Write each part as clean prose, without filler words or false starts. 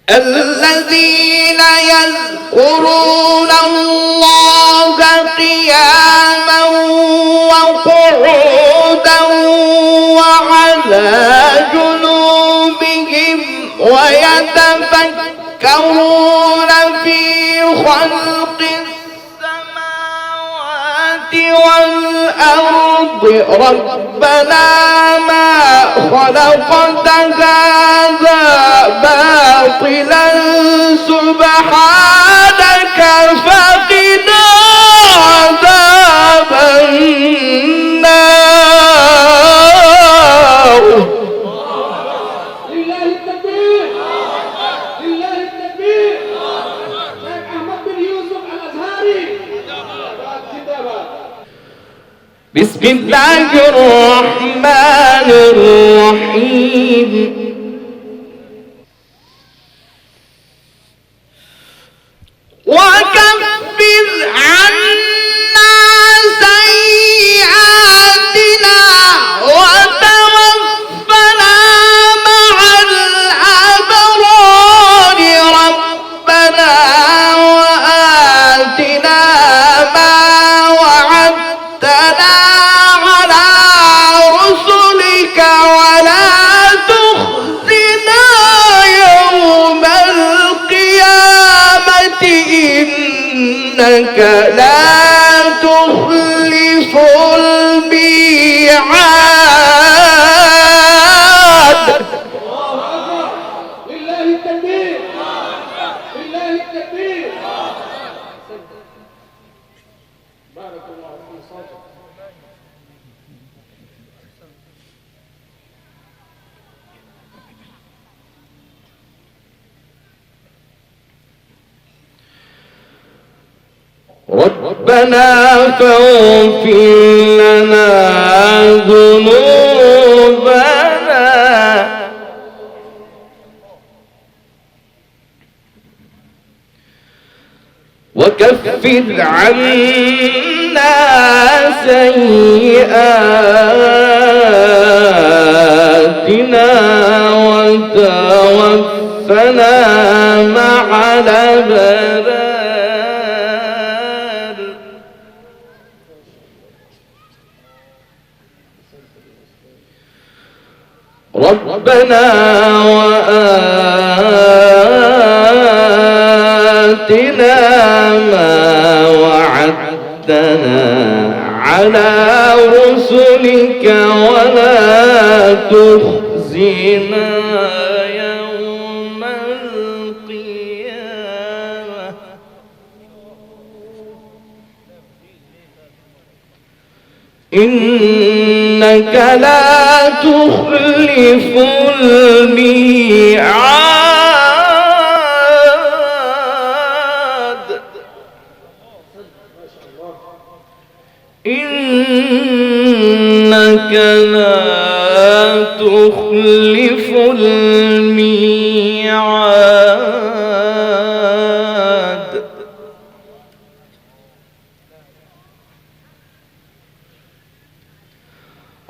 الذين يذكرون الله قياما وقعودا وعلى جنوبهم ويتفكرون في خلق السماوات والأرض ربنا ما خلقت هذا باطلا سبحانك فقنا عذاب النار. لله التكبير لله التكبير. شيخ أحمد بن يوسف الأزهري. بسم الله الرحمن الرحيم. وكفر عنا سيئاتنا وتوفنا مع الأبرار ربنا وآتنا ما وعدتنا على رسلك ولا تخزنا يوم القيامة إنك لا تخلف الميعاد. لله التكبير لله التكبير. بارك الله في صوتك. ربنا فاغفر لنا ذنوبنا وكفر عنا سيئاتنا وتوفنا مع الأبرار. ربنا وآتنا ما وعدتنا على رسلك ولا تخزنا يوم القيامة إنك لا تخلف الميعاد. إنك لا تخلف الميعاد.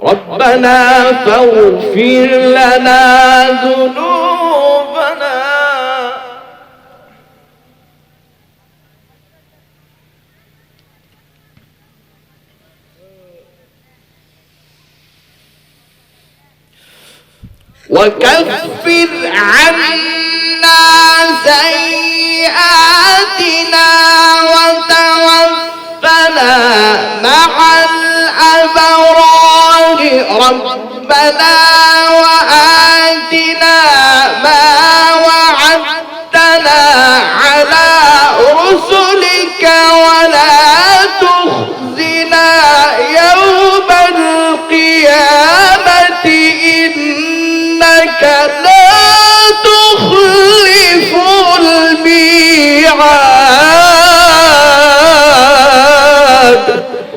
ربنا فاغفر لنا ذنوبنا وكفر عنا سيئاتنا وتوفنا مع الأبرار ربنا وآتنا ما وعدتنا على رسلك ولا تخزنا يوم القيامة إنك لا تخلف الميعاد.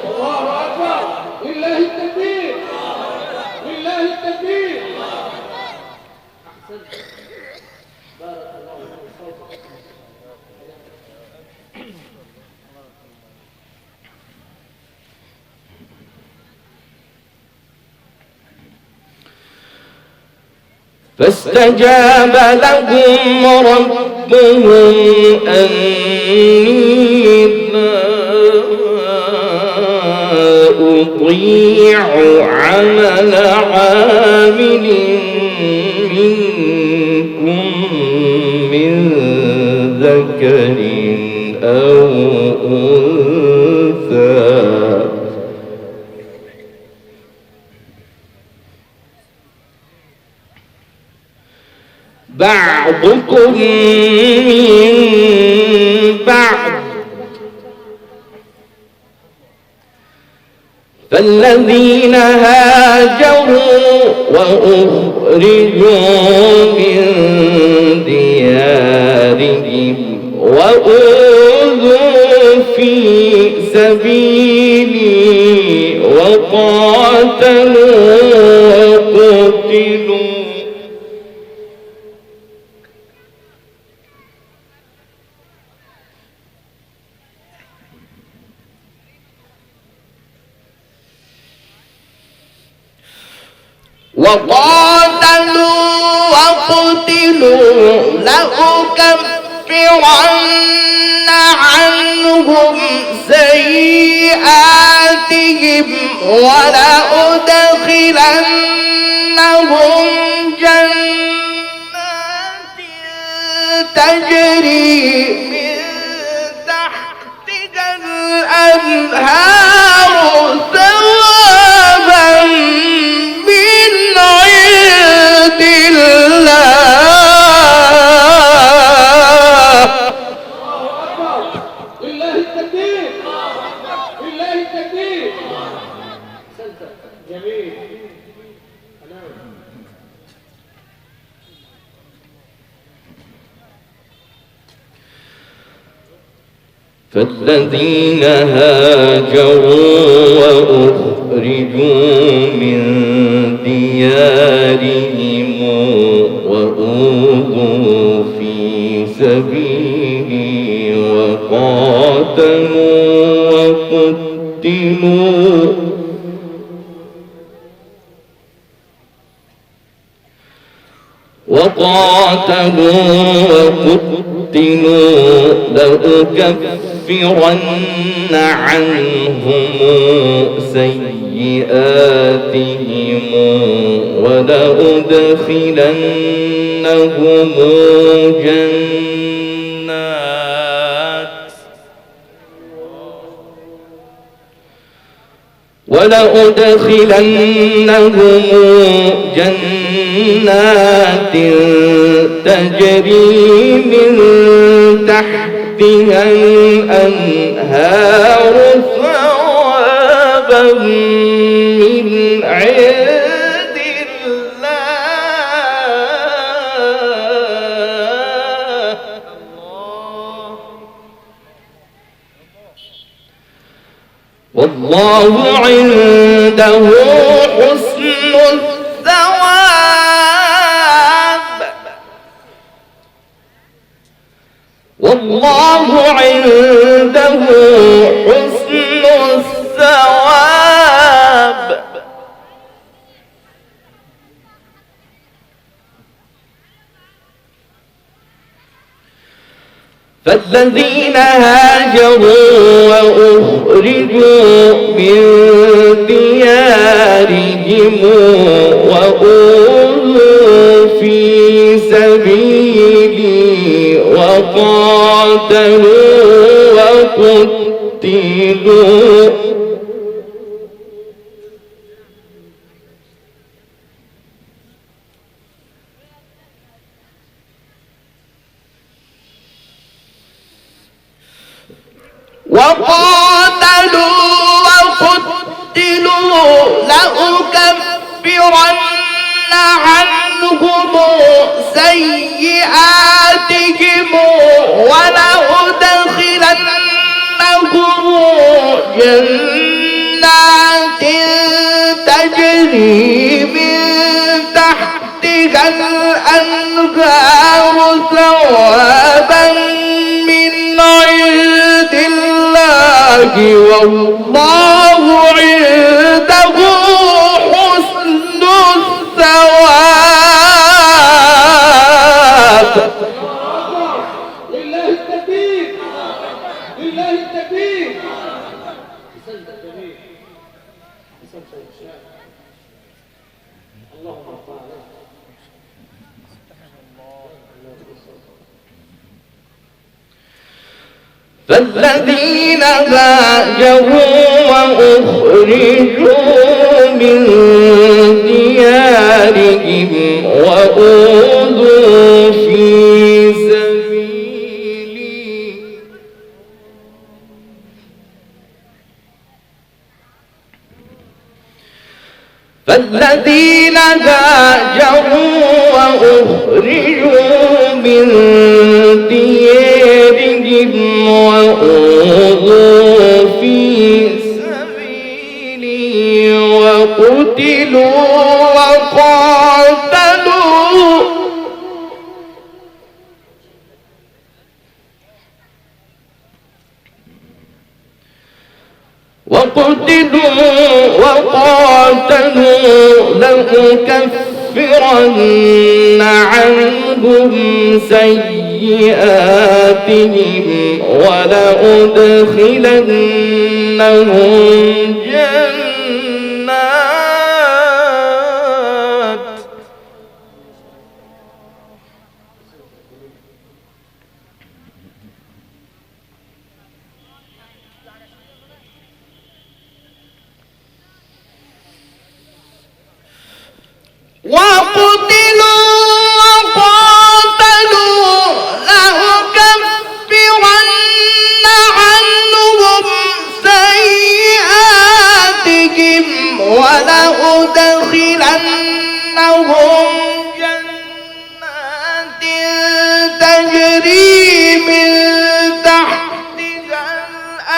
الله أكبر. لله التكبير لله التكبير. فاستجاب لهم ربهم أني لا أضيع عمل عامل منكم من ذكر أو أنثى بعضكم من بعض فالذين هاجروا وأخرجوا من ديارهم وأوذوا في سبيلي وقاتلوا وقتلوا لأكفرن عنهم سيئاتهم ولأدخلنهم جنات تجري من تحتها الأنهار ثوابا من عند الله. لله التكبير، لله التكبير. جميل. فالذين هاجروا وأخرجوا من ديارهم وأوذوا في سبيلي وقاتلوا وقتلوا لأكفرن عنهم سيئاتهم ولأدخلنهم جنات تجري من تحتها الأنهار ثوابا من عند الله. والله عنده حسن الثواب. والله عنده حسن الثواب. فالذين هاجروا وأخرجوا من ديارهم وأوذوا في سبيلي وقاتلوا وقتلوا لأكفرن عنهم سيئاتهم ولأدخلنهم جنات تجري من تحتها الأنهار ثوابا من عند الله. والله عنده حسن الثواب. لله التكبير لله التكبير اللهم ارفع عليك فالذين هاجروا وأخرجوا من ديارهم وأوذوا في سبيلي فالذين هاجروا وأخرجوا من ديارهم وأوذوا في سبيلي وقتلوا وقاتلوا لأكفرن عنهم سيئاتهم ولأدخلنهم جنات وقتلوا وقاتلوا لأكفرن عنهم سيئاتهم ولأدخلنهم جنات تجري من تحتها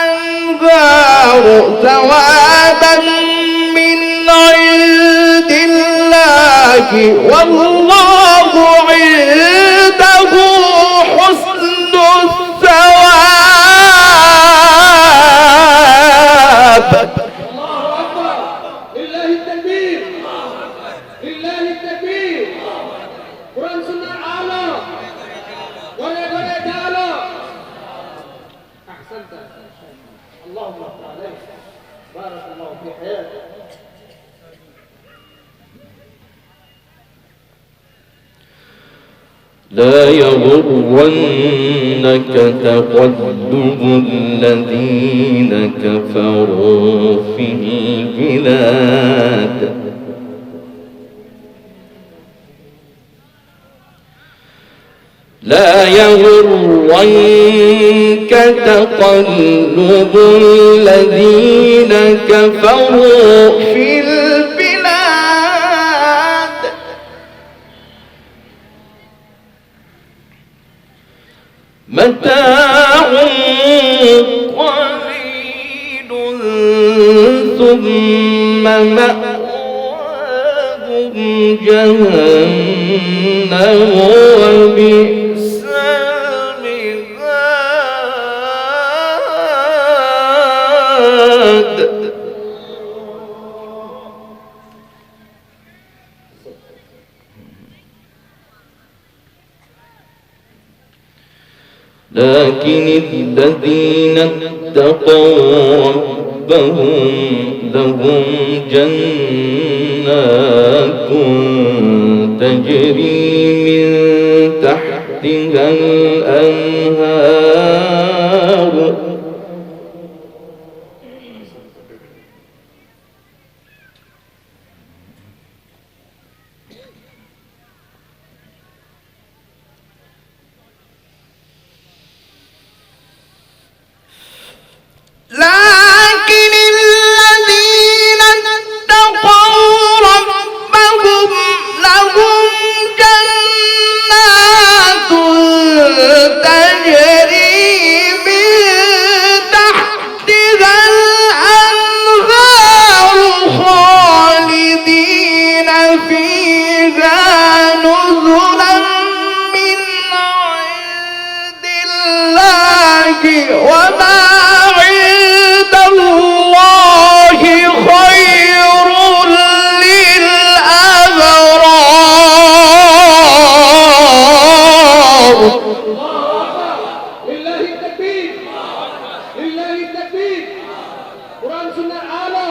الأنهار ثوابا من عند الله والله عنده حسن الثواب. الله أكبر لله التكبير لله التكبير قرآن سنة أعلى ولا تعالى أحسنت اللهم ارفع عليك بارك الله في حياتك. لا يغرنك تقلب الذين كفروا في البلاد لا يغرنك تقلب الذين كفروا في البلاد متاع قليل ثم مأواهم جهنم وبئس المهاد. لكن الذين اتقوا ربهم لهم جنات تجري من تحتها الأنهار لكن الذين اتقوا ربهم لهم جنات تجري من تحتها الأنهار خالدين فيها نزلا من عند الله وما